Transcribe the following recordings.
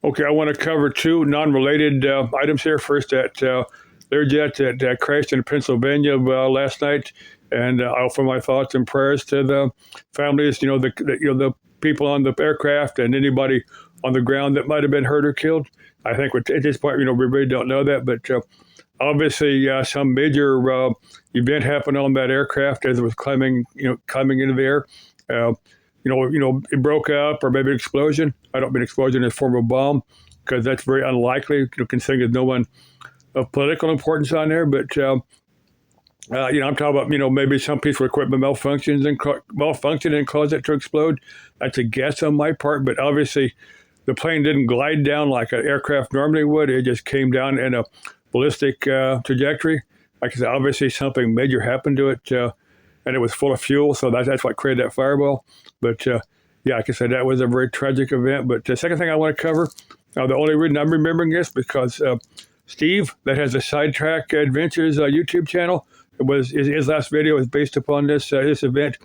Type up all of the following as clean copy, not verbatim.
Okay, I want to cover two non-related items here. First, that Learjet that crashed in Pennsylvania last night, and I offer my thoughts and prayers to the families. The people on the aircraft and anybody on the ground that might have been hurt or killed. I think at this point, we really don't know that, but obviously some major event happened on that aircraft as it was climbing into the air. It broke up or maybe an explosion. I don't mean explosion in the form of a bomb because that's very unlikely, considering there's no one of political importance on there. But, I'm talking about, maybe some piece of equipment malfunctioned and caused it to explode. That's a guess on my part, but obviously the plane didn't glide down like an aircraft normally would. It just came down in a ballistic trajectory. Like I said, obviously something major happened to it. And it was full of fuel, so that's what created that fireball. But like I said, that was a very tragic event. But the second thing I want to cover, the only reason I'm remembering this because Steve, that has a Sidetrack Adventures YouTube channel, his last video was based upon this event.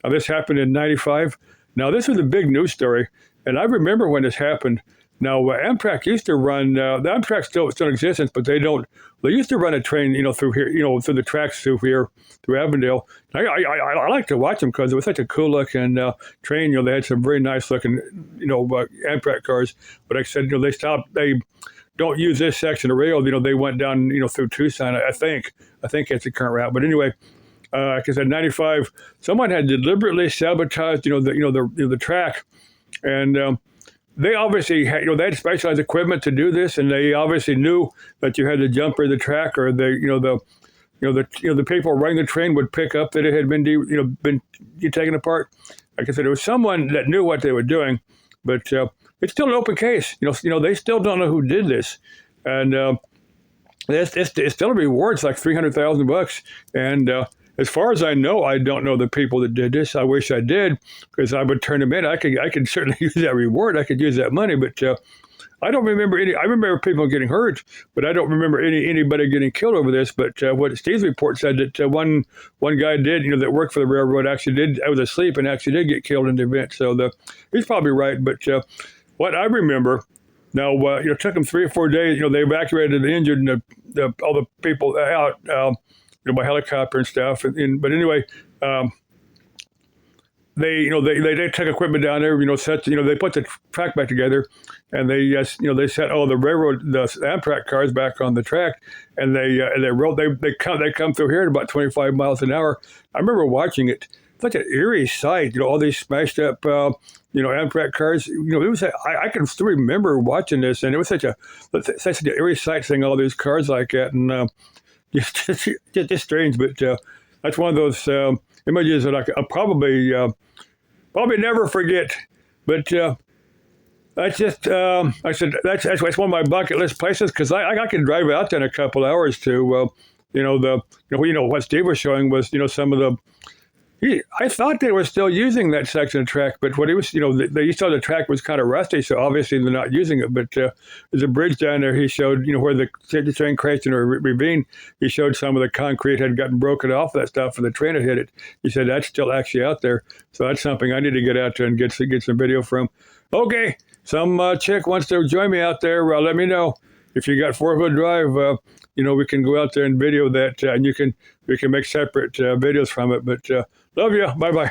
This happened in '95. Now this was a big news story, and I remember when this happened. Now, Amtrak used to run, the Amtrak still in existence, but they don't. They used to run a train, through here, through the tracks through here, through Avondale. I like to watch them because it was such a cool looking train. They had some very nice looking, Amtrak cars. But like I said, they stopped. They don't use this section of rail. They went down, through Tucson. I think that's the current route. But anyway, like I said, '95, someone had deliberately sabotaged, the track, and they obviously had, they had specialized equipment to do this, and they obviously knew that you had to jump or the track, or the people running the train would pick up that it had been taken apart. Like I said, it was someone that knew what they were doing, but it's still an open case. They still don't know who did this, and it's still a reward. It's like $300,000, and as far as I know, I don't know the people that did this. I wish I did, because I would turn them in. I could certainly use that reward. I could use that money, but I don't remember any. I remember people getting hurt, but I don't remember anybody getting killed over this. But what Steve's report said that one guy did, that worked for the railroad, actually did. I was asleep and actually did get killed in the event. So he's probably right. But what I remember. Now, it took them 3 or 4 days. They evacuated the injured and all the people out. By helicopter and stuff. But anyway, they took equipment down there. They put the track back together, and they set all the Amtrak cars back on the track, and they come through here at about 25 miles an hour. I remember watching it. Such an eerie sight. All these smashed up, Amtrak cars. It was. I can still remember watching this, and it was such an eerie sight seeing all these cars like that, and. Just strange, but that's one of those images that I'll probably never forget. But that's just, I said, that's one of my bucket list places, because I can drive out there in a couple hours to, what Steve was showing was, some of the. I thought they were still using that section of track, but what he was, they saw the track was kind of rusty, so obviously they're not using it. But there's a bridge down there. He showed, where the train crashed in a ravine. He showed some of the concrete had gotten broken off that stuff, and the train had hit it. He said that's still actually out there. So that's something I need to get out there and get some video from. Okay, some chick wants to join me out there. Let me know if you got 4-wheel drive. We can go out there and video that, and we can make separate videos from it. But love you. Bye-bye.